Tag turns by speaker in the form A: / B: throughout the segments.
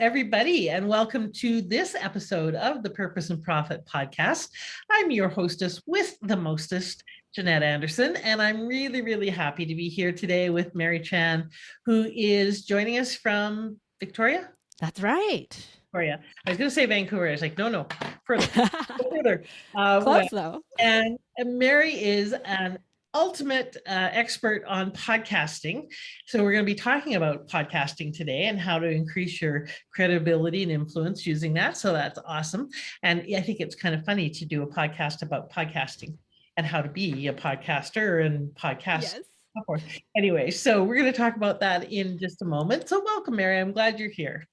A: everybody, and welcome to this episode of the Purpose and Profit podcast. I'm your hostess with the mostest, Jeanette Anderson, and I'm really, really happy to be here today with Mary Chan, who is joining us from Victoria?
B: That's right.
A: Victoria. I was going to say Vancouver. I was like, no, further, further.
B: Close though.
A: And Mary is an ultimate expert on podcasting. So we're going to be talking about podcasting today and how to increase your credibility and influence using that. So that's awesome. And I think it's kind of funny to do a podcast about podcasting and how to be a podcaster and podcast. Yes. Anyway, so we're going to talk about that in just a moment. So welcome, Mary. I'm glad you're here.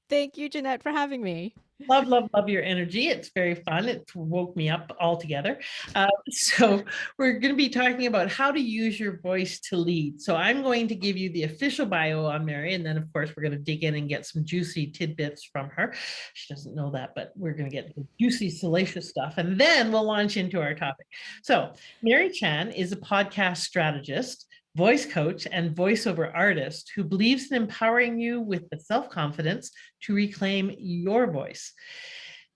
B: Thank you, Jeanette, for having me.
A: Love your energy. It's very fun. It woke me up altogether. So we're going to be talking about how to use your voice to lead. So I'm going to give you the official bio on Mary, and then of course we're going to dig in and get some juicy tidbits from her. She doesn't know that, but we're going to get the juicy, salacious stuff, and then we'll launch into our topic. So Mary Chan is a podcast strategist, voice coach, and voiceover artist who believes in empowering you with the self-confidence to reclaim your voice.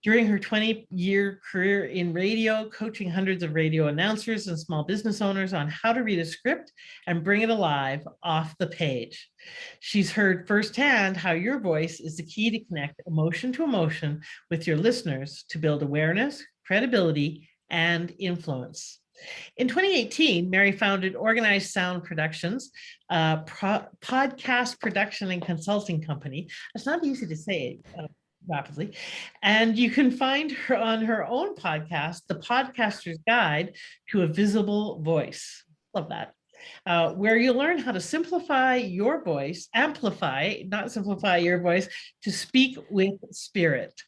A: During her 20-year career in radio, coaching hundreds of radio announcers and small business owners on how to read a script and bring it alive off the page. She's heard firsthand how your voice is the key to connect emotion to emotion with your listeners to build awareness, credibility, and influence. In 2018, Mary founded Organized Sound Productions, a podcast production and consulting company. It's not easy to say rapidly. And you can find her on her own podcast, The Podcaster's Guide to a Visible Voice. Love that. Where you'll learn how to simplify your voice, amplify, not simplify your voice, to speak with spirit.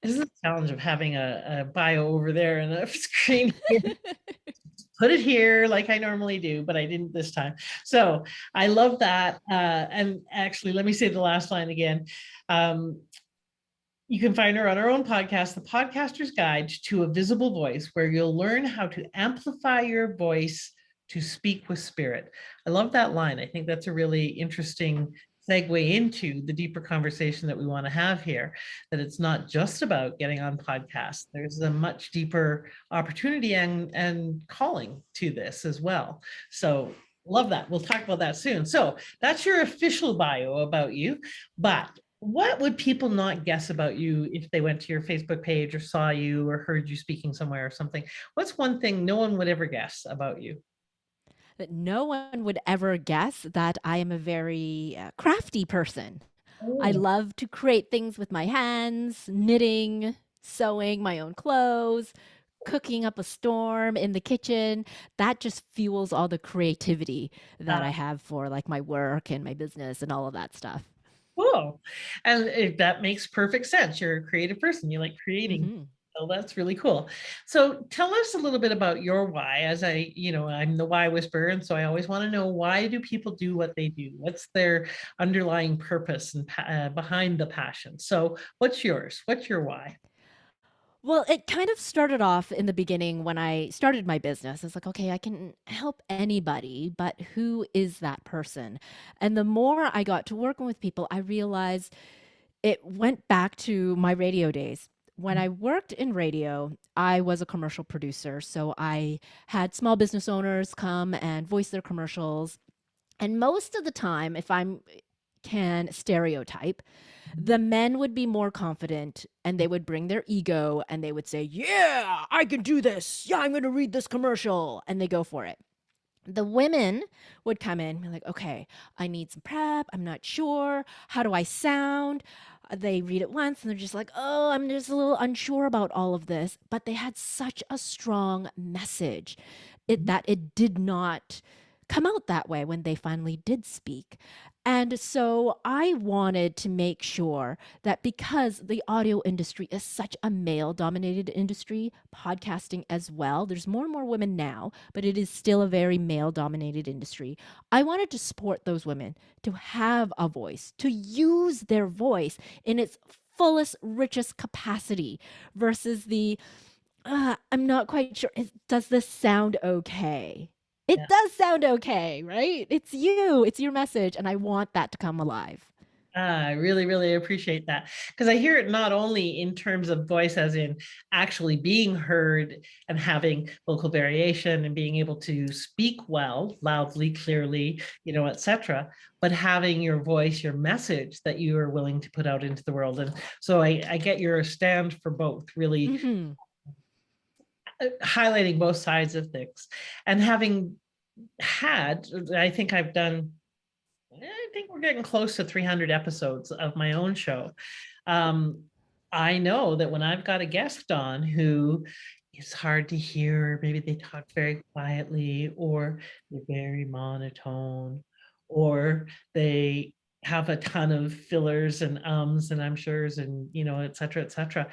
A: This is the challenge of having a bio over there and a screen here. Put it here like I normally do, but I didn't this time. So I love that. And actually, let me say the last line again. You can find her on her own podcast, The Podcaster's Guide to a Visible Voice, where you'll learn how to amplify your voice to speak with spirit. I love that line. I think that's a really interesting segue into the deeper conversation that we want to have here, that it's not just about getting on podcasts. There's a much deeper opportunity and calling to this as well. So love that. We'll talk about that soon. So that's your official bio about you. But what would people not guess about you if they went to your Facebook page or saw you or heard you speaking somewhere or something? What's one thing no one would ever guess about you?
B: That no one would ever guess that I am a very crafty person. I love to create things with my hands, knitting, sewing my own clothes, cooking up a storm in the kitchen. That just fuels all the creativity that I have for like my work and my business and all of that stuff.
A: Cool. And that makes perfect sense. You're a creative person. You like creating. Mm-hmm. So that's really cool. So tell us a little bit about your why. As I'm the why whisperer. And so I always want to know, why do people do what they do? What's their underlying purpose and behind the passion? So what's yours? What's your why?
B: Well, it kind of started off in the beginning when I started my business. It's like, okay, I can help anybody, but who is that person? And the more I got to working with people, I realized it went back to my radio days. When I worked in radio, I was a commercial producer. So I had small business owners come and voice their commercials. And most of the time, if I can stereotype, the men would be more confident and they would bring their ego and they would say, yeah, I can do this. Yeah, I'm going to read this commercial. And they go for it. The women would come in and be like, okay, I need some prep. I'm not sure. How do I sound? They read it once and they're just like, oh, I'm just a little unsure about all of this. But they had such a strong message that it did not come out that way when they finally did speak. And so I wanted to make sure that, because the audio industry is such a male-dominated industry, podcasting as well, there's more and more women now, but it is still a very male-dominated industry. I wanted to support those women to have a voice, to use their voice in its fullest, richest capacity versus the, I'm not quite sure, does this sound okay? It does sound okay, right? It's you, it's your message, and I want that to come alive.
A: I really, really appreciate that because I hear it not only in terms of voice, as in actually being heard and having vocal variation and being able to speak well, loudly, clearly, etc., but having your voice, your message that you are willing to put out into the world. And so I get your stand for both, really
B: Hmm.
A: highlighting both sides of things. And having had, I think I've done I think we're getting close to 300 episodes of my own show. Um, I know that when I've got a guest on who is hard to hear, maybe they talk very quietly, or they're very monotone, or they have a ton of fillers and ums and I'm sure's and et cetera, et cetera.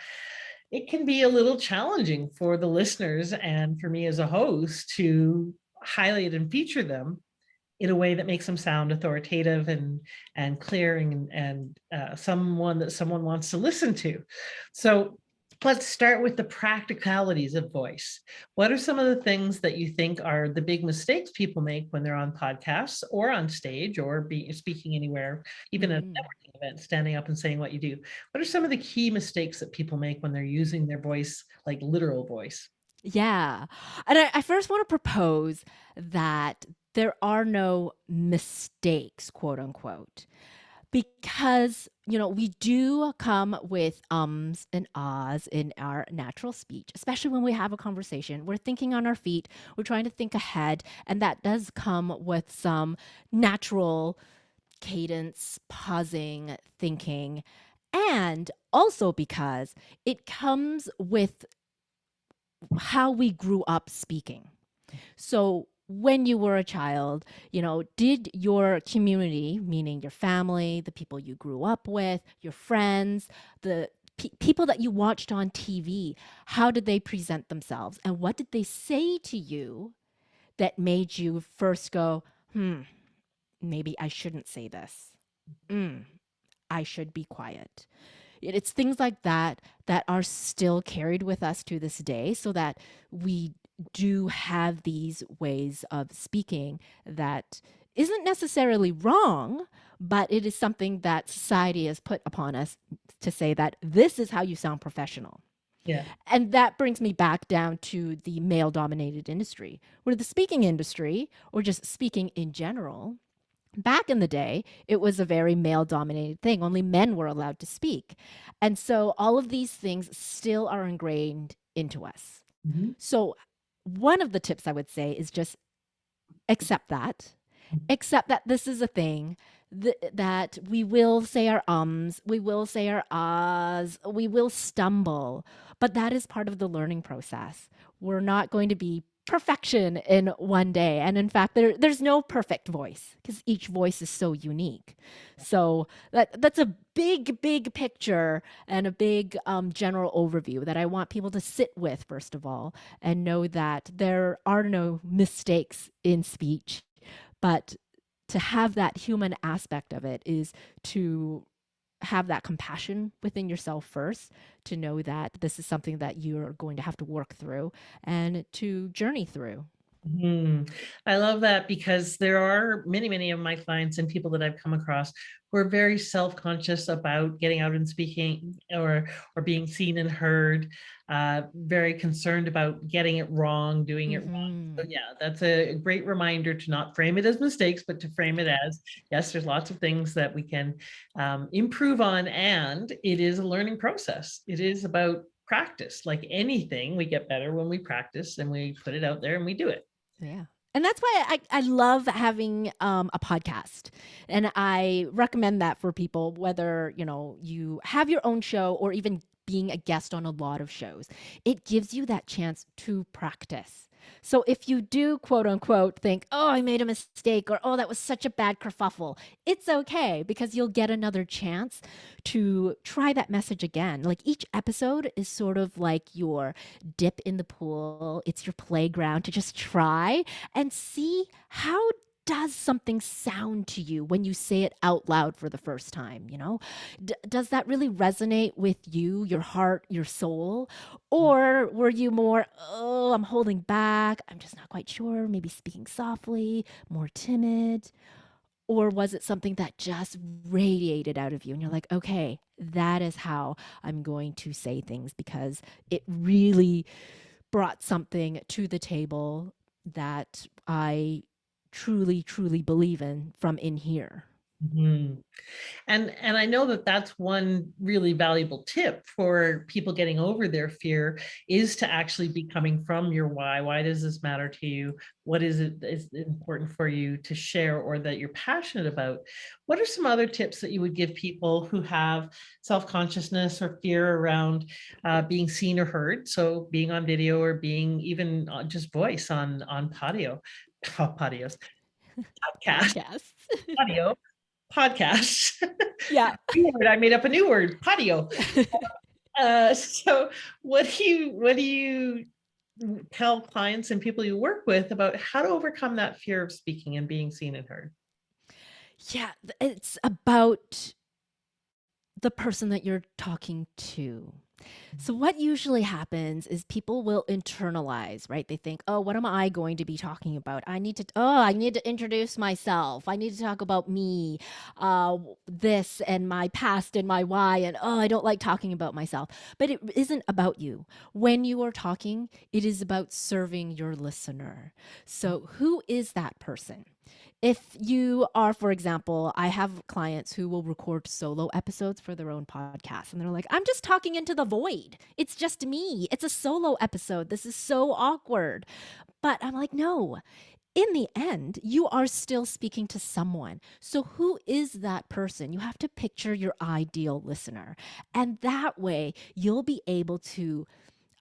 A: It can be a little challenging for the listeners and for me as a host to highlight and feature them in a way that makes them sound authoritative and clear and someone that someone wants to listen to. So let's start with the practicalities of voice. What are some of the things that you think are the big mistakes people make when they're on podcasts or on stage or speaking anywhere, even at a
B: Hmm.
A: networking event, standing up and saying what you do? What are some of the key mistakes that people make when they're using their voice, like literal voice?
B: Yeah. And I first want to propose that there are no mistakes, quote unquote, because, we do come with ums and ahs in our natural speech, especially when we have a conversation. We're thinking on our feet, we're trying to think ahead, and that does come with some natural cadence, pausing, thinking. And also because it comes with how we grew up speaking. So when you were a child, did your community, meaning your family, the people you grew up with, your friends, the people that you watched on TV, how did they present themselves? And what did they say to you that made you first go, maybe I shouldn't say this? Mm, I should be quiet. It's things like that that are still carried with us to this day, so that we do have these ways of speaking that isn't necessarily wrong, but it is something that society has put upon us to say that this is how you sound professional.
A: Yeah.
B: And that brings me back down to the male dominated industry, where the speaking industry, or just speaking in general, back in the day, it was a very male dominated thing. Only men were allowed to speak. And so all of these things still are ingrained into us.
A: Mhm.
B: So, one of the tips I would say is just accept that. Accept that this is a thing, that we will say our ums, we will say our ahs, we will stumble, but that is part of the learning process. We're not going to be perfection in one day. And in fact, there's no perfect voice because each voice is so unique. So that's a big, big picture and a big general overview that I want people to sit with, first of all, and know that there are no mistakes in speech. But to have that human aspect of it is to have that compassion within yourself first, to know that this is something that you're going to have to work through and to journey through.
A: Mhm. I love that because there are many, many of my clients and people that I've come across who are very self-conscious about getting out and speaking or being seen and heard, very concerned about getting it wrong, doing it wrong. So
B: Hmm.
A: yeah, that's a great reminder to not frame it as mistakes, but to frame it as, yes, there's lots of things that we can improve on, and it is a learning process. It is about practice. Like anything, we get better when we practice and we put it out there and we do it.
B: Yeah. And that's why I love having a podcast. And I recommend that for people, whether, you have your own show or even being a guest on a lot of shows. It gives you that chance to practice. So if you do, quote unquote, think, oh, I made a mistake, or oh, that was such a bad kerfuffle, it's okay because you'll get another chance to try that message again. Like each episode is sort of like your dip in the pool. It's your playground to just try and see how does something sound to you when you say it out loud for the first time, does that really resonate with you, your heart, your soul? Or were you more, oh, I'm holding back, I'm just not quite sure, maybe speaking softly, more timid? Or was it something that just radiated out of you and you're like, okay, that is how I'm going to say things because it really brought something to the table that I truly, truly believe in from in here.
A: Mhm. And I know that that's one really valuable tip for people getting over their fear is to actually be coming from your why. Why does this matter to you? What is it is important for you to share or that you're passionate about? What are some other tips that you would give people who have self-consciousness or fear around being seen or heard? So being on video or being even just voice on patio, patios, podcast,
B: Podcasts.
A: audio, podcast.
B: Yeah.
A: New word. I made up a new word, patio. So what do you tell clients and people you work with about how to overcome that fear of speaking and being seen and heard?
B: Yeah. It's about the person that you're talking to. So, what usually happens is people will internalize, right? They think, oh, what am I going to be talking about? I need to introduce myself. I need to talk about me, this and my past and my why. And oh, I don't like talking about myself. But it isn't about you. When you are talking, it is about serving your listener. So, who is that person? If you are, for example, I have clients who will record solo episodes for their own podcast, and they're like, I'm just talking into the void. It's just me. It's a solo episode. This is so awkward. But I'm like, no, in the end, you are still speaking to someone. So, who is that person? You have to picture your ideal listener. And that way, you'll be able to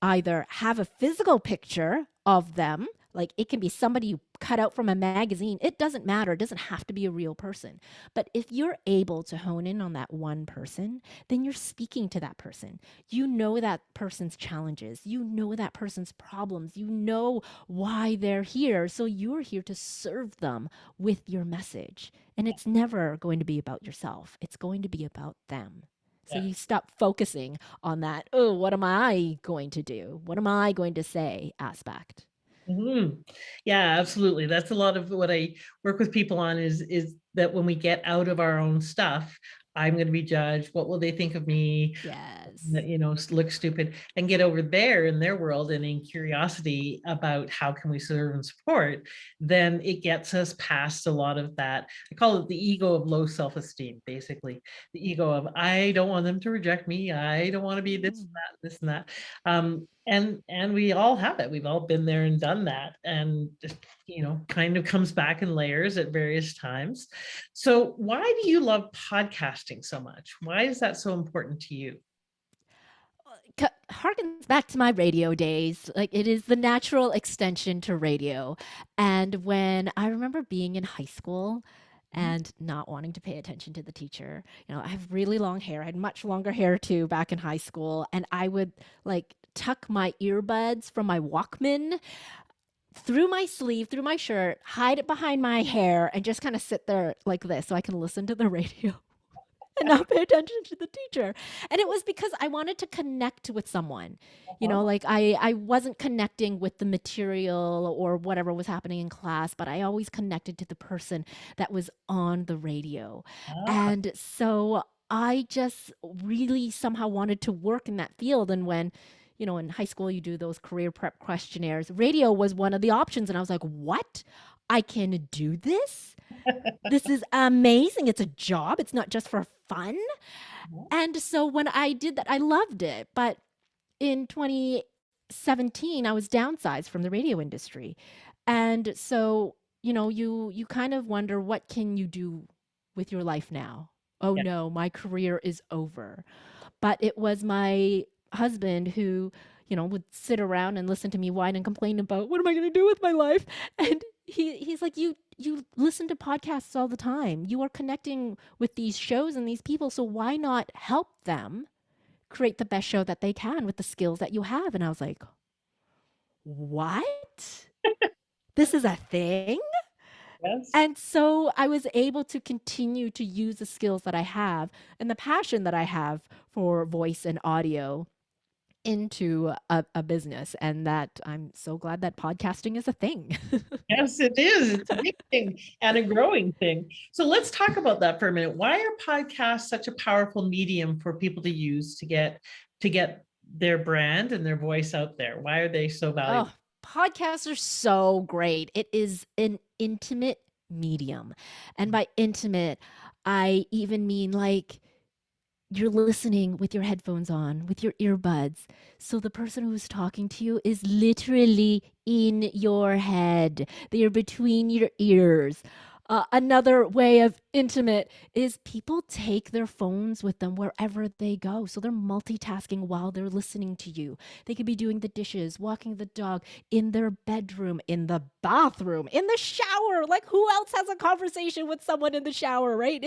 B: either have a physical picture of them, like it can be somebody you cut out from a magazine. It doesn't matter. It doesn't have to be a real person. But if you're able to hone in on that one person, then you're speaking to that person. You know that person's challenges. You know that person's problems. You know why they're here. So you're here to serve them with your message. And it's never going to be about yourself, it's going to be about them. So
A: Yeah.
B: you stop focusing on that, oh, what am I going to do? What am I going to say aspect?
A: Mhm. Yeah, absolutely. That's a lot of what I work with people on is that when we get out of our own stuff, I'm going to be judged. What will they think of me?
B: Yes.
A: Look stupid and get over there in their world and in curiosity about how can we serve and support, then it gets us past a lot of that. I call it the ego of low self-esteem, basically. The ego of I don't want them to reject me. I don't want to be this,
B: Mm.
A: that, this and that. And we all have it. We've all been there and done that. And just, kind of comes back in layers at various times. So why do you love podcasting so much? Why is that so important to you?
B: Harkens back to my radio days. Like it is the natural extension to radio. And when I remember being in high school and not wanting to pay attention to the teacher, I have really long hair. I had much longer hair too back in high school. And I would like tuck my earbuds from my Walkman through my sleeve, through my shirt, hide it behind my hair, and just kind of sit there like this so I can listen to the radio and not pay attention to the teacher. And it was because I wanted to connect with someone. Like I wasn't connecting with the material or whatever was happening in class, but I always connected to the person that was on the radio.
A: Ah,
B: And so I just really somehow wanted to work in that field. And when in high school, you do those career prep questionnaires. Radio was one of the options. And I was like, what? I can do this? This is amazing. It's a job. It's not just for fun. And so when I did that, I loved it. But in 2017, I was downsized from the radio industry. And so, you kind of wonder what can you do with your life now? Oh
A: yeah,
B: no, my career is over. But it was my husband who, would sit around and listen to me whine and complain about what am I going to do with my life? And he's like, you listen to podcasts all the time. You are connecting with these shows and these people, so why not help them create the best show that they can with the skills that you have? And I was like, what? This is a thing?
A: yes,
B: And so I was able to continue to use the skills that I have and the passion that I have for voice and audio into a business, and that I'm so glad that podcasting is a thing.
A: Yes, it is. It's a big thing and a growing thing. So let's talk about that for a minute. Why are podcasts such a powerful medium for people to use to get their brand and their voice out there? Why are they so valuable?
B: Oh, podcasts are so great. It is an intimate medium. And by intimate, I even mean like you're listening with your headphones on, with your earbuds. So the person who's talking to you is literally in your head. They are between your ears. Another way of intimate is people take their phones with them wherever they go. So they're multitasking while they're listening to you. They could be doing the dishes, walking the dog, in their bedroom, in the bathroom, in the shower. Like who else has a conversation with someone in the shower, right?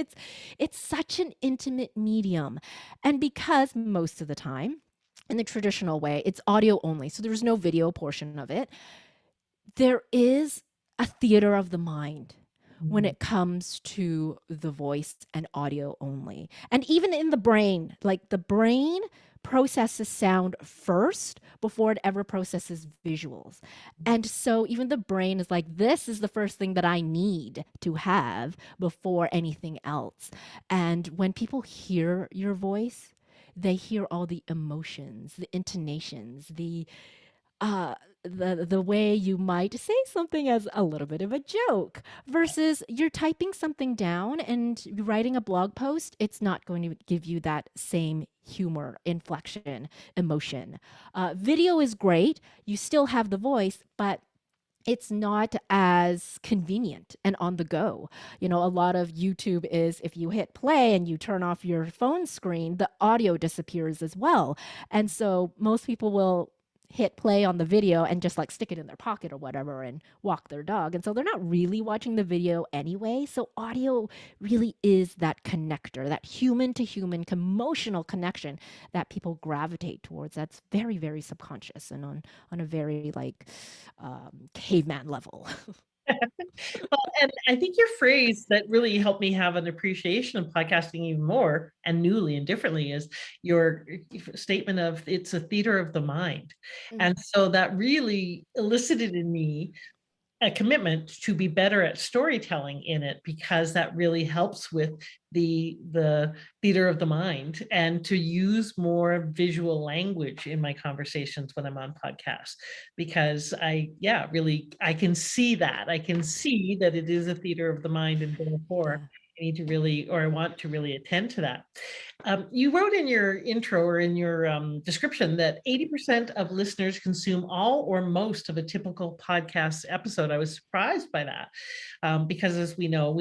B: It's such an intimate medium. And because most of the time, in the traditional way, it's audio only, so there's no video portion of it, there is a theater of the mind when
A: Mhm.
B: it comes to the voice and audio only. And even in the brain, like the brain processes sound first before it ever processes visuals. And so even the brain is like, this is the first thing that I need to have before anything else. And when people hear your voice, they hear all the emotions, the intonations, uh the way you might say something as a little bit of a joke versus you're typing something down and writing a blog post. It's not going to give you that same humor, inflection, emotion. Video is great, you still have the voice, but it's not as convenient and on the go. You know, a lot of YouTube is if you hit play and you turn off your phone screen, the audio disappears as well. And so most people will hit play on the video and just like stick it in their pocket or whatever and walk their dog. And so they're not really watching the video anyway. So audio really is that connector, that human to human emotional connection that people gravitate towards. That's very, very subconscious and on a very like caveman level.
A: Well, and I think your phrase that really helped me have an appreciation of podcasting even more and newly and differently is your statement of it's a theater of the mind.
B: Mm,
A: And so that really elicited in me a commitment to be better at storytelling in it because that really helps with the theater of the mind and to use more visual language in my conversations when I'm on podcasts because really I can see that it is a theater of the mind and therefore
B: yeah.
A: I need to really or I want to really attend to that. You wrote in your intro or in your description that 80% of listeners consume all or most of a typical podcast episode. I was surprised by that because, as we know,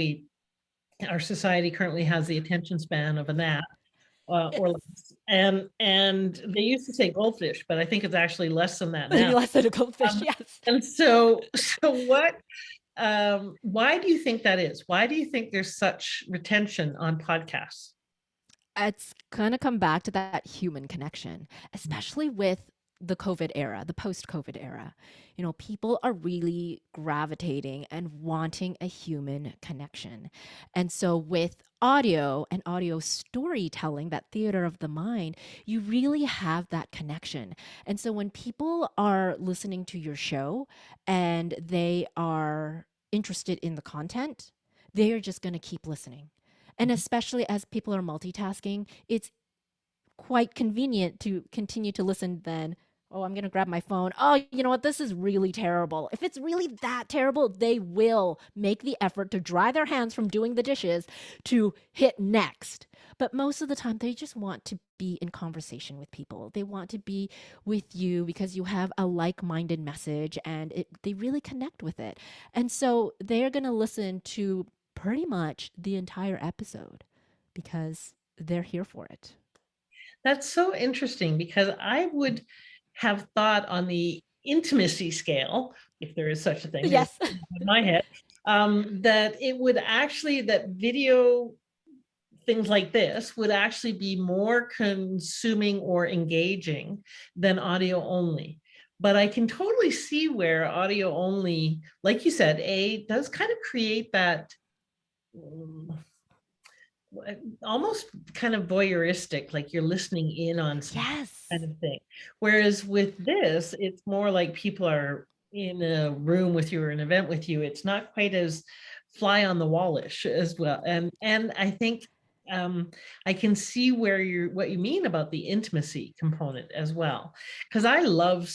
A: our society currently has the attention span of a gnat or
B: Yes.
A: less. And they used to say goldfish, but I think it's actually less than that now.
B: Less than a goldfish,
A: Um,
B: yes.
A: and so what? Why do you think that is? Why do you think there's such retention on podcasts?
B: It's gonna come back to that human connection, especially with the COVID era, the post COVID era. You know, people are really gravitating and wanting a human connection. And so, with audio and audio storytelling, that theater of the mind, you really have that connection. And so, when people are listening to your show and they are interested in the content, they are just going to keep listening. And especially as people are multitasking, it's quite convenient to continue to listen then. Oh, I'm going to grab my phone. Oh, you know what? This is really terrible. If it's really that terrible, they will make the effort to dry their hands from doing the dishes to hit next. But most of the time, they just want to be in conversation with people. They want to be with you because you have a like minded message and they really connect with it. And so they're going to listen to pretty much the entire episode because they're here for it.
A: That's so interesting because I would have thought on the intimacy scale, if there is such a thing, there's
B: Yes.
A: in my head, that it would actually, that video things like this would actually be more consuming or engaging than audio only. But I can totally see where audio only, like you said, does kind of create that almost kind of voyeuristic, like you're listening in on some kind
B: Yes.
A: of thing. Whereas with this, it's more like people are in a room with you or an event with you. It's not quite as fly on the wallish as well. And I think um, I can see where you're what you mean about the intimacy component as well. Because I love,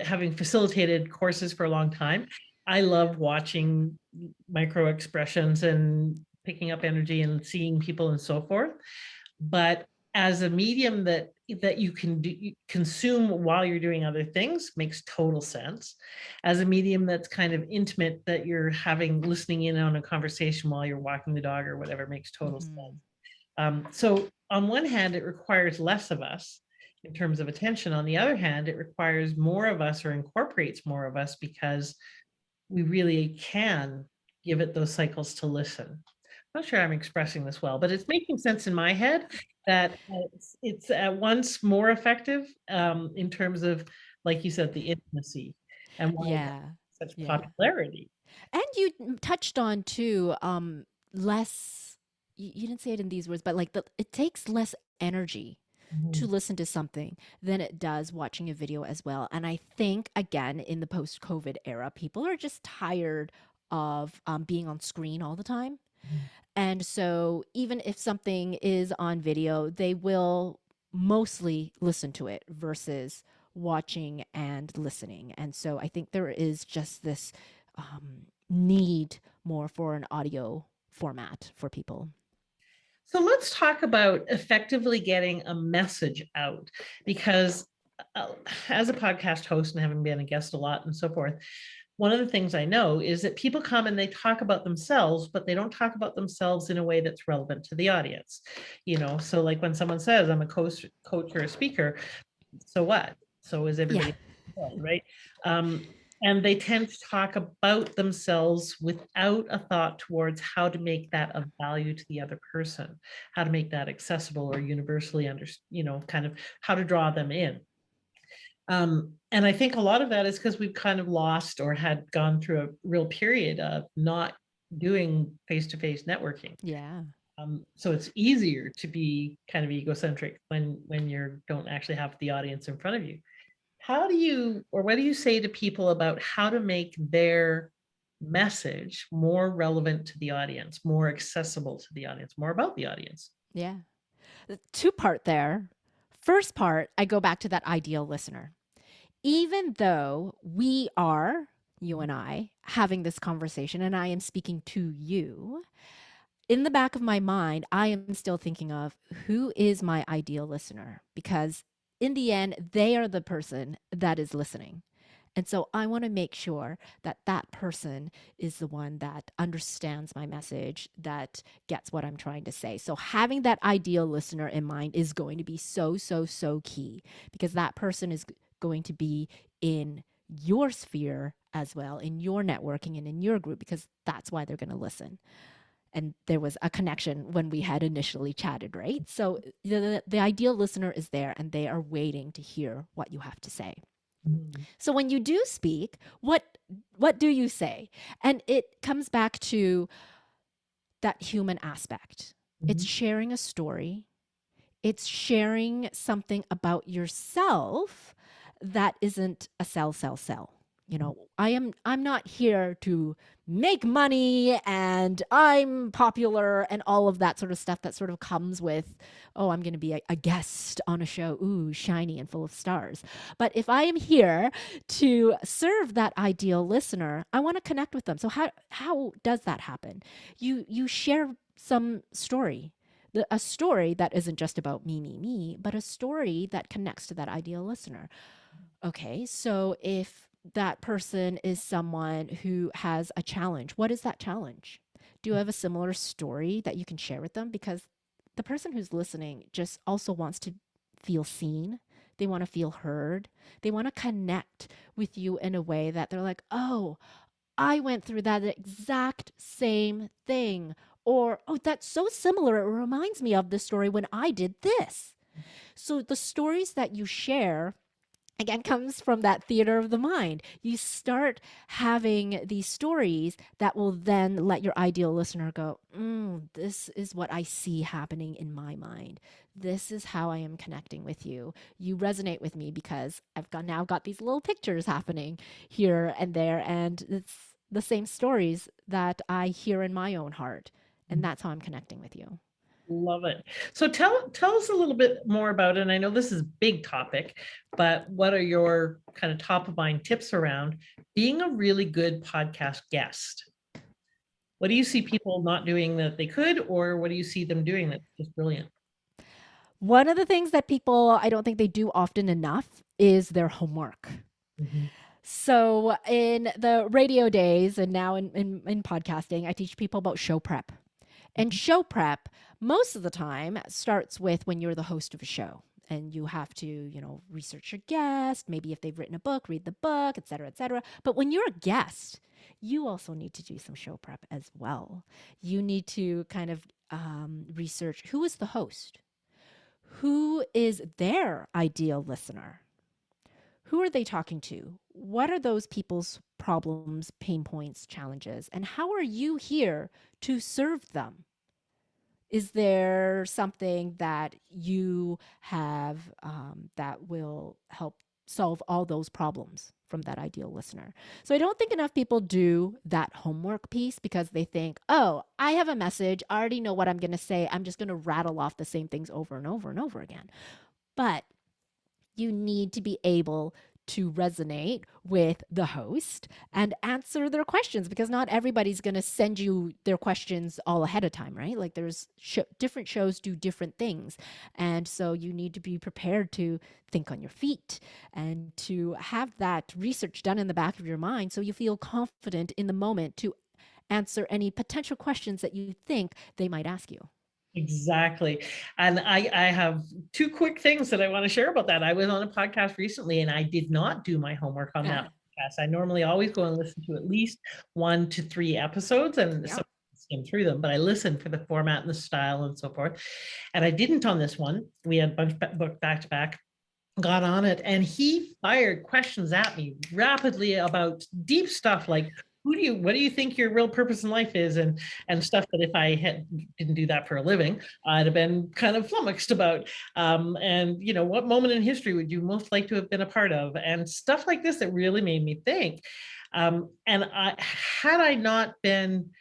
A: having facilitated courses for a long time. I love watching micro expressions and picking up energy and seeing people and so forth. But as a medium that you can consume while you're doing other things makes total sense. As a medium that's kind of intimate, that you're having listening in on a conversation while you're walking the dog or whatever, makes total sense.
B: Hmm.
A: So on one hand, it requires less of us in terms of attention. On the other hand, it requires more of us or incorporates more of us because we really can give it those cycles to listen. I'm not sure I'm expressing this well, but it's making sense in my head that it's at once more effective in terms of, like you said, the intimacy and why it
B: Yeah.
A: has such
B: Yeah.
A: popularity.
B: And you touched on too, less, you didn't say it in these words, but like it takes less energy to
A: Mhm.
B: listen to something than it does watching a video as well. And I think, again, in the post COVID era, people are just tired of being on screen all the time. And so, even if something is on video, they will mostly listen to it versus watching and listening. And so, I think there is just this need more for an audio format for people.
A: So let's talk about effectively getting a message out because uh, as a podcast host and having been a guest a lot and so forth, one of the things I know is that people come and they talk about themselves, but they don't talk about themselves in a way that's relevant to the audience. So like when someone says, I'm a coach or a speaker, so what? So is
B: Yeah.
A: everybody, right? Um, and they tend to talk about themselves without a thought towards how to make that of value to the other person, how to make that accessible or universally kind of how to draw them in. And I think a lot of that is because we've kind of lost or had gone through a real period of not doing face-to-face networking.
B: Yeah.
A: So it's easier to be kind of egocentric when you don't actually have the audience in front of you. How do you, or what do you say to people about how to make their message more relevant to the audience, more accessible to the audience, more about the audience?
B: Yeah. The two-part there. First part, I go back to that ideal listener. Even though we are, you and I, having this conversation and I am speaking to you, in the back of my mind, I am still thinking of who is my ideal listener because in the end, they are the person that is listening. And so I want to make sure that that person is the one that understands my message, that gets what I'm trying to say. So having that ideal listener in mind is going to be so, so, so key because that person is going to be in your sphere as well, in your networking and in your group, because that's why they're going to listen. And there was a connection when we had initially chatted, right? So the ideal listener is there and they are waiting to hear what you have to say.
A: Mhm.
B: So when you do speak, what do you say? And it comes back to that human aspect. It's
A: Mhm.
B: sharing a story. It's sharing something about yourself that isn't a sell, sell, sell. I'm not here to make money and I'm popular and all of that sort of stuff that sort of comes with, oh, I'm going to be a guest on a show, ooh, shiny and full of stars. But if I am here to serve that ideal listener, I want to connect with them. So how does that happen? You share some story, a story that isn't just about me, but a story that connects to that ideal listener. Okay, so if that person is someone who has a challenge, what is that challenge? Do you have a similar story that you can share with them? Because the person who's listening just also wants to feel seen. They want to feel heard. They want to connect with you in a way that they're like, oh, I went through that exact same thing. Or, oh, that's so similar. It reminds me of this story when I did this. So the stories that you share again comes from that theater of the mind. You start having these stories that will then let your ideal listener go, this is what I see happening in my mind. This is how I am connecting with you. You resonate with me because now got these little pictures happening here and there. And it's the same stories that I hear in my own heart. And that's how I'm connecting with you.
A: Love it. So tell us a little bit more about it. And I know this is a big topic, but what are your kind of top of mind tips around being a really good podcast guest? What do you see people not doing that they could, or what do you see them doing that's just brilliant?
B: One of the things that people, I don't think they do often enough is their homework.
A: Mhm.
B: So in the radio days and now in podcasting, I teach people about show prep. And show prep, most of the time, starts with when you're the host of a show. And you have to, research your guest. Maybe if they've written a book, read the book, et cetera, et cetera. But when you're a guest, you also need to do some show prep as well. You need to kind of research who is the host, who is their ideal listener, who are they talking to? What are those people's problems, pain points, challenges? And how are you here to serve them? Is there something that you have that will help solve all those problems from that ideal listener? So I don't think enough people do that homework piece because they think, oh, I have a message. I already know what I'm going to say. I'm just going to rattle off the same things over and over and over again. But you need to be able to resonate with the host and answer their questions because not everybody's going to send you their questions all ahead of time, right? Like there's different shows do different things. And so you need to be prepared to think on your feet and to have that research done in the back of your mind so you feel confident in the moment to answer any potential questions that you think they might ask you.
A: Exactly. And I have two quick things that I want to share about that. I was on a podcast recently and I did not do my homework on that
B: Yeah.
A: podcast. I normally always go and listen to at least 1 to 3 episodes and
B: Yeah.
A: skim through them, but I listen for the format and the style and so forth. And I didn't on this one. We had a bunch of book back to back, got on it, and he fired questions at me rapidly about deep stuff like what do you think your real purpose in life is, and stuff that if I didn't do that for a living, I'd have been kind of flummoxed about. And what moment in history would you most like to have been a part of, and stuff like this that really made me think. And had I not been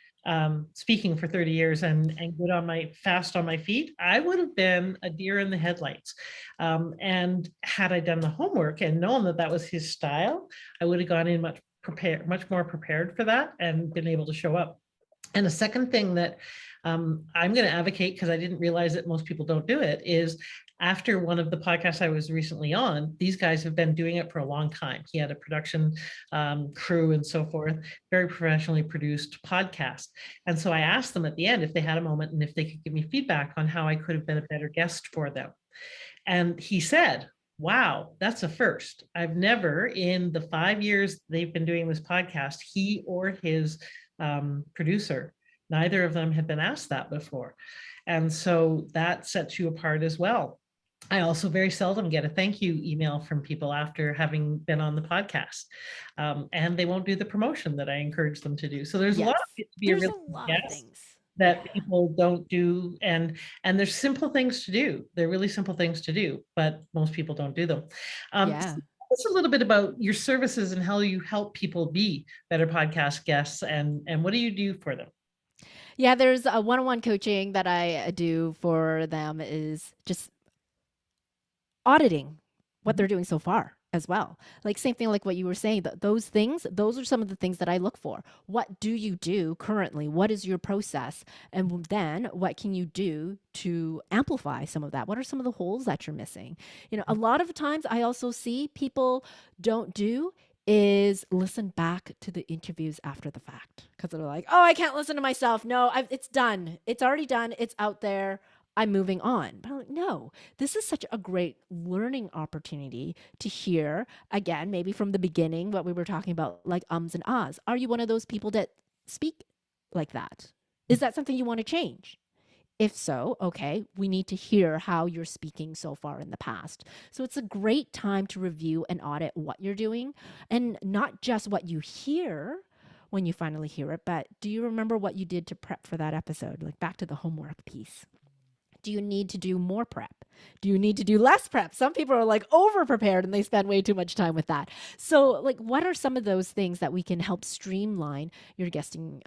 A: speaking for 30 years and good on my fast on my feet, I would have been a deer in the headlights. And had I done the homework and known that that was his style, I would have gone in much more prepared for that and been able to show up. And the second thing that I'm going to advocate, because I didn't realize that most people don't do it, is after one of the podcasts I was recently on, these guys have been doing it for a long time. He had a production crew and so forth, very professionally produced podcast. And so I asked them at the end if they had a moment and if they could give me feedback on how I could have been a better guest for them. And he said, wow, that's a first. I've never, in the 5 years they've been doing this podcast, he or his producer, neither of them had been asked that before. And so that sets you apart as well. I also very seldom get a thank you email from people after having been on the podcast. And they won't do the promotion that I encourage them to do. So there's a lot
B: Yes.
A: of it to be a
B: There's
A: real
B: a lot of
A: guest
B: things.
A: that
B: Yeah.
A: people don't do, and there's simple things to do. They're really simple things to do, but most people don't do them. So
B: Yeah.
A: tell us a little bit about your services and how you help people be better podcast guests, and what do you do for them?
B: Yeah, there's a one-on-one coaching that I do for them is just auditing what
A: Mhm.
B: they're doing so far as well. Like same thing like what you were saying, those things, those are some of the things that I look for. What do you do currently? What is your process? And then what can you do to amplify some of that? What are some of the holes that you're missing? A lot of times I also see people don't do is listen back to the interviews after the fact because they're like, oh, I can't listen to myself. No, it's done. It's already done. It's out there. I'm moving on. But I'm like, no, this is such a great learning opportunity to hear again, maybe from the beginning, what we were talking about, like ums and ahs. Are you one of those people that speak like that? Is that something you want to change? If so, okay, we need to hear how you're speaking so far in the past. So it's a great time to review and audit what you're doing, and not just what you hear when you finally hear it, but do you remember what you did to prep for that episode? Like back to the homework piece. Do you need to do more prep? Do you need to do less prep? Some people are like over prepared and they spend way too much time with that. So, like, what are some of those things that we can help streamline your guesting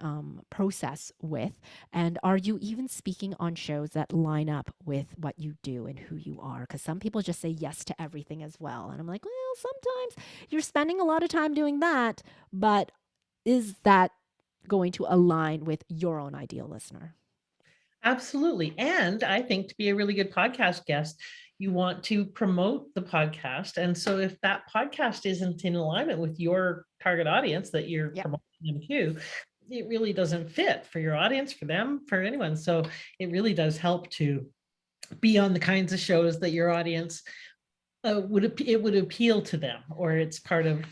B: process with? And are you even speaking on shows that line up with what you do and who you are? Because some people just say yes to everything as well. And I'm like, well, sometimes you're spending a lot of time doing that, but is that going to align with your own ideal listener?
A: Absolutely. And I think to be a really good podcast guest, you want to promote the podcast. And so if that podcast isn't in alignment with your target audience that you're
B: Yep.
A: promoting them to, it really doesn't fit for your audience, for them, for anyone. So it really does help to be on the kinds of shows that your audience would appeal to them, or it's part of,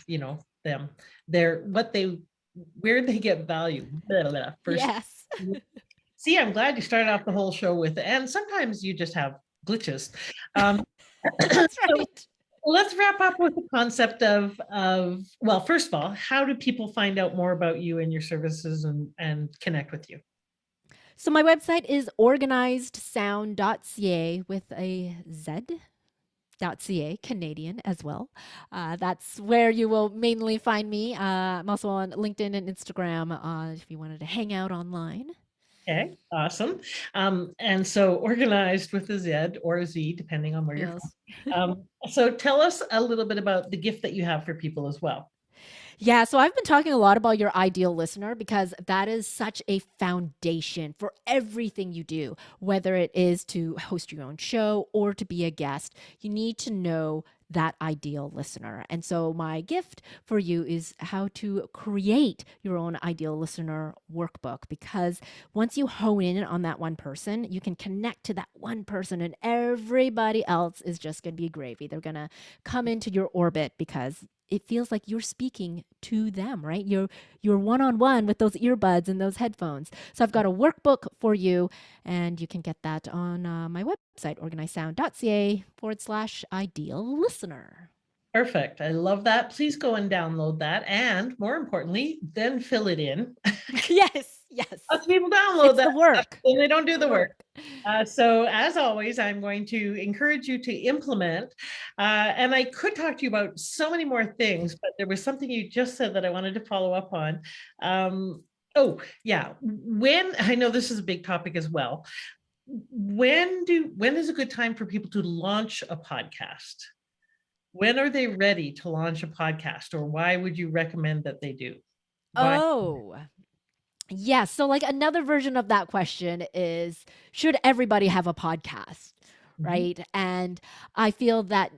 A: them, their what they where they get value. Blah, blah, blah. First,
B: Yes.
A: see, I'm glad you started off the whole show with, and sometimes you just have glitches. Um,
B: That's
A: so
B: right.
A: let's wrap up with the concept of well, first of all, how do people find out more about you and your services and connect with you?
B: So my website is organizedsound.ca with a Z.ca, Canadian as well. That's where you will mainly find me. I'm also on LinkedIn and Instagram if you wanted to hang out online.
A: Okay, awesome. And so organized with a Z or a Z, depending on where you're from.
B: Yes.
A: So tell us a little bit about the gift that you have for people as well.
B: Yeah, so I've been talking a lot about your ideal listener because that is such a foundation for everything you do, whether it is to host your own show or to be a guest. You need to know that ideal listener. And so, my gift for you is how to create your own ideal listener workbook, because once you hone in on that one person, you can connect to that one person, and everybody else is just going to be gravy. They're going to come into your orbit because it feels like you're speaking to them, right? You're one-on-one with those earbuds and those headphones. So I've got a workbook for you, and you can get that on my website, organizedsound.ca/ideal listener.
A: Perfect. I love that. Please go and download that. And more importantly, then fill it in.
B: Yes, yes.
A: Lots of people download
B: It's
A: that
B: the work.
A: and they don't
B: It's
A: do
B: the
A: the work.
B: work.
A: So as always, I'm going to encourage you to implement. And I could talk to you about so many more things, but there was something you just said that I wanted to follow up on. Oh, yeah. When I know this is a big topic as well. When is a good time for people to launch a podcast? When are they ready to launch a podcast, or why would you recommend that they do? Why?
B: Oh, yes. So, like, another version of that question is, should everybody have a podcast?
A: Mhm.
B: Right. And I feel that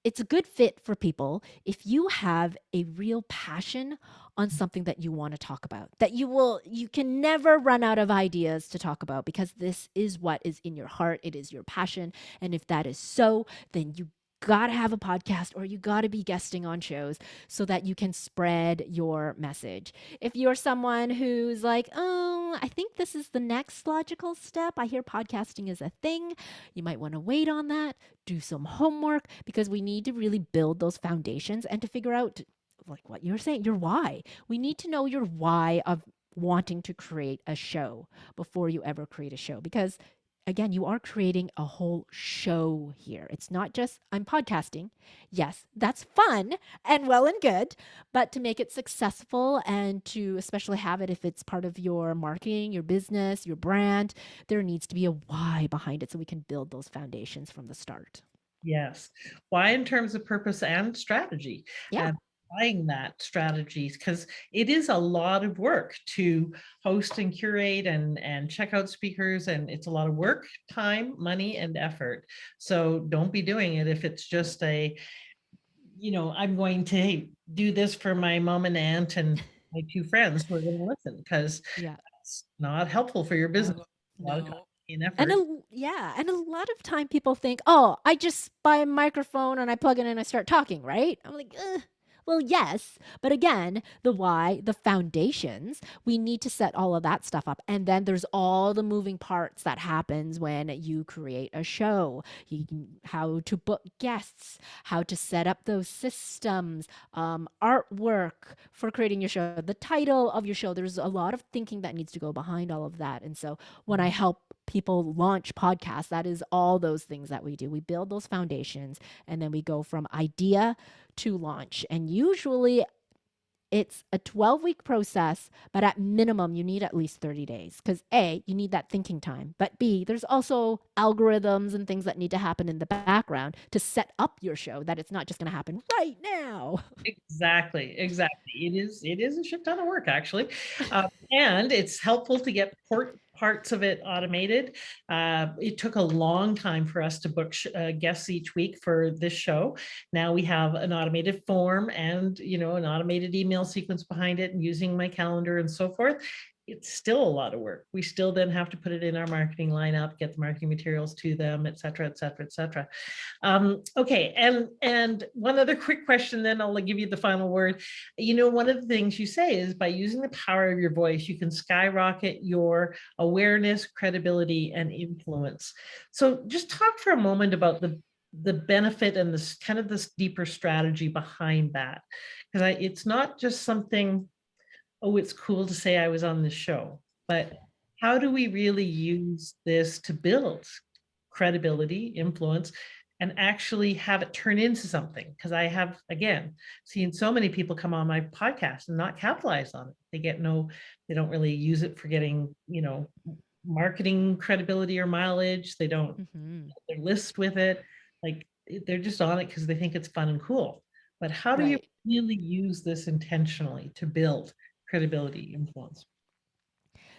B: it's a good fit for people if you have a real passion on something that you want to talk about, that you can never run out of ideas to talk about, because this is what is in your heart, it is your passion. And if that is so, then you got to have a podcast, or you got to be guesting on shows so that you can spread your message. If you're someone who's like, oh, I think this is the next logical step, I hear podcasting is a thing, you might want to wait on that, do some homework, because we need to really build those foundations and to figure out, like what you're saying, your why. We need to know your why of wanting to create a show before you ever create a show, because again, you are creating a whole show here. It's not just, I'm podcasting. Yes, that's fun and well and good, but to make it successful and to especially have it if it's part of your marketing, your business, your brand, there needs to be a why behind it so we can build those foundations from the start.
A: Yes. Why in terms of purpose and strategy,
B: Yeah.
A: and applying that strategies, because it is a lot of work to host and curate and check out speakers, and it's a lot of work, time, money, and effort. So don't be doing it if it's just I'm going to do this for my mom and aunt and my two friends who are going to listen, because
B: Yeah.
A: it's not helpful for your business.
B: No.
A: A lot of time
B: No.
A: and
B: And
A: effort.
B: yeah, and a lot of time people think, "Oh, I just buy a microphone and I plug it in and I start talking," right? I'm like, ugh. Well, yes, but again, the why, the foundations, we need to set all of that stuff up. And then there's all the moving parts that happens when you create a show. How to book guests, how to set up those systems, artwork for creating your show, the title of your show. There's a lot of thinking that needs to go behind all of that. And so when I help people launch podcasts, that is all those things that we do. We build those foundations and then we go from idea to launch. And usually it's a 12-week process, but at minimum, you need at least 30 days because A, you need that thinking time. But B, there's also algorithms and things that need to happen in the background to set up your show that it's not just going to happen right now.
A: Exactly, exactly. It is a shit ton of work actually, and it's helpful to get parts of it automated. It took a long time for us to book guests each week for this show. Now we have an automated form and an automated email sequence behind it, and using my calendar and so forth. It's still a lot of work. We still then have to put it in our marketing lineup, get the marketing materials to them, et cetera, et cetera, et cetera. Okay, and one other quick question, then I'll give you the final word. One of the things you say is by using the power of your voice, you can skyrocket your awareness, credibility, and influence. So just talk for a moment about the benefit and this kind of this deeper strategy behind that, because it's not just something, oh, it's cool to say I was on this show, but how do we really use this to build credibility, influence, and actually have it turn into something? Because I have, again, seen so many people come on my podcast and not capitalize on it. They don't really use it for getting, marketing credibility or mileage. They don't
B: Mm-hmm.
A: their list with it. Like they're just on it because they think it's fun and cool. But how do you
B: Right.
A: really use this intentionally to build credibility, influence?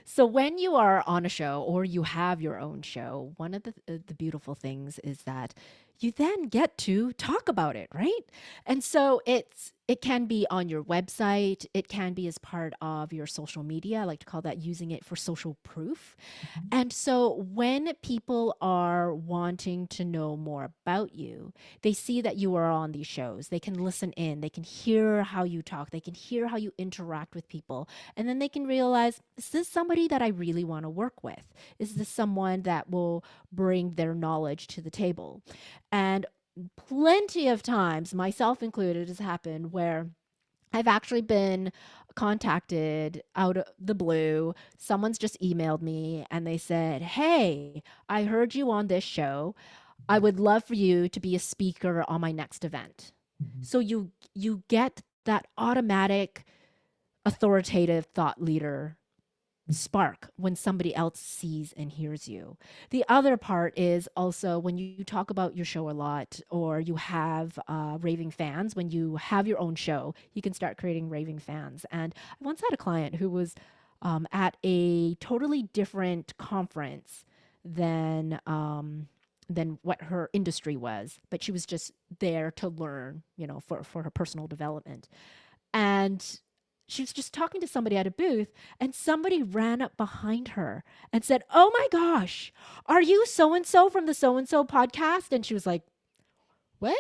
B: So when you are on a show or you have your own show, one of the beautiful things is that you then get to talk about it, right? And so it can be on your website, it can be as part of your social media. I like to call that using it for social proof. And so when people are wanting to know more about you, they see that you are on these shows. They can listen in, they can hear how you talk, they can hear how you interact with people. And then they can realize, is this somebody that I really want to work with? Is this someone that will bring their knowledge to the table? And plenty of times, myself included, has happened where I've actually been contacted out of the blue. Someone's just emailed me and they said, "Hey, I heard you on this show. I would love for you to be a speaker on my next event."
A: Mhm.
B: So you get that automatic authoritative thought leader spark when somebody else sees and hears you. The other part is also when you talk about your show a lot or you have raving fans, when you have your own show, you can start creating raving fans. And I once had a client who was at a totally different conference than. Than what her industry was, but she was just there to learn, for her personal development. And she was just talking to somebody at a booth, and somebody ran up behind her and said, "Oh my gosh, are you so and so from the so and so podcast?" And she was like, "What?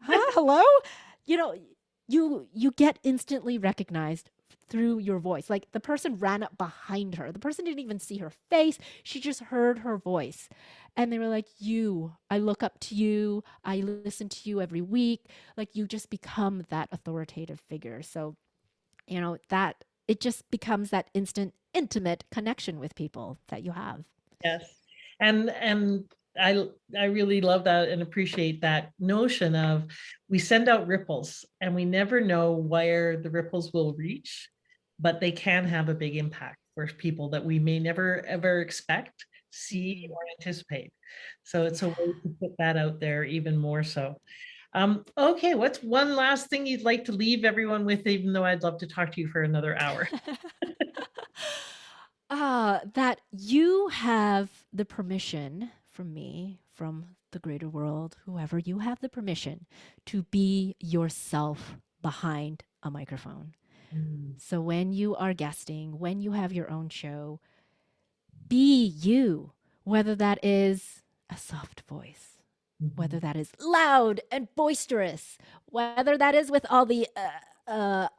B: Huh? Hello?" You know, you get instantly recognized through your voice. Like the person ran up behind her. The person didn't even see her face. She just heard her voice. And they were like, "You, I look up to you. I listen to you every week." Like you just become that authoritative figure. So that it just becomes that instant intimate connection with people that you have.
A: Yes. And I really love that and appreciate that notion of we send out ripples and we never know where the ripples will reach, but they can have a big impact for people that we may never ever expect, see,
B: Mm-hmm.
A: or anticipate. So it's
B: Yeah.
A: a way to put that out there even more so. Okay, what's one last thing you'd like to leave everyone with, even though I'd love to talk to you for another hour?
B: That you have the permission from me, from the greater world, whoever, you have the permission to be yourself behind a microphone.
A: Mm,
B: So when you are guesting, when you have your own show, be you, whether that is a soft voice, whether
A: Mhm.
B: that is loud and boisterous, whether that is with all the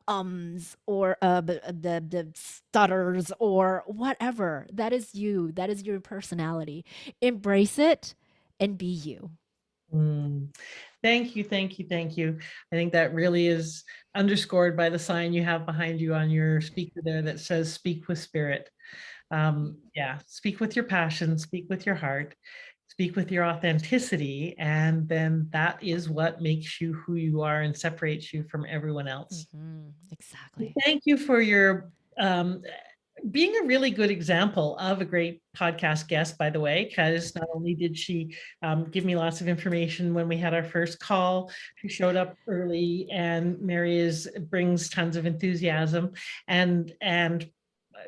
B: ums or the stutters or whatever. That is you. That is your personality. Embrace it and be you.
A: Mm. Thank you, thank you, thank you. I think that really is underscored by the sign you have behind you on your speaker there that says "Speak with Spirit." Yeah, speak with your passion, speak with your heart, speak with your authenticity, and then that is what makes you who you are and separates you from everyone else.
B: Exactly.
A: Thank you for your being a really good example of a great podcast guest, by the way, because not only did she give me lots of information when we had our first call, she showed up early, and Mary brings tons of enthusiasm, and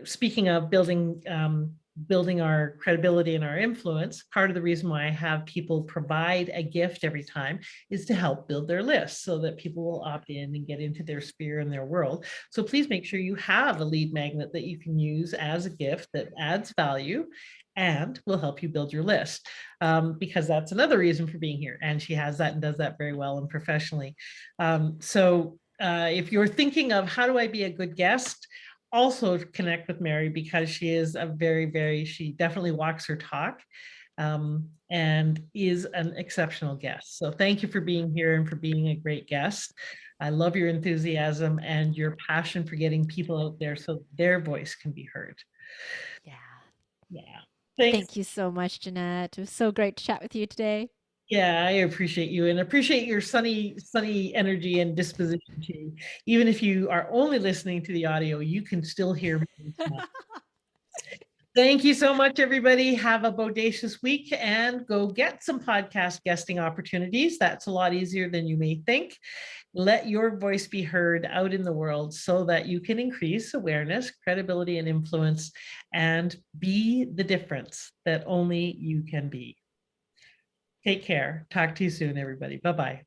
A: speaking of building our credibility and our influence, part of the reason why I have people provide a gift every time is to help build their list so that people will opt in and get into their sphere and their world. So please make sure you have a lead magnet that you can use as a gift that adds value and will help you build your list, because that's another reason for being here. And she has that and does that very well and professionally. If you're thinking of how do I be a good guest, also connect with Mary, because she is she definitely walks her talk, and is an exceptional guest. So thank you for being here and for being a great guest. I love your enthusiasm and your passion for getting people out there so their voice can be heard.
B: Yeah.
A: Yeah. Thanks.
B: Thank you so much, Jeanette. It was so great to chat with you today.
A: Yeah, I appreciate you and appreciate your sunny energy and disposition too. Even if you are only listening to the audio, you can still hear me. Thank you so much, everybody. Have a bodacious week and go get some podcast guesting opportunities. That's a lot easier than you may think. Let your voice be heard out in the world so that you can increase awareness, credibility, and influence and be the difference that only you can be. Take care. Talk to you soon, everybody. Bye bye.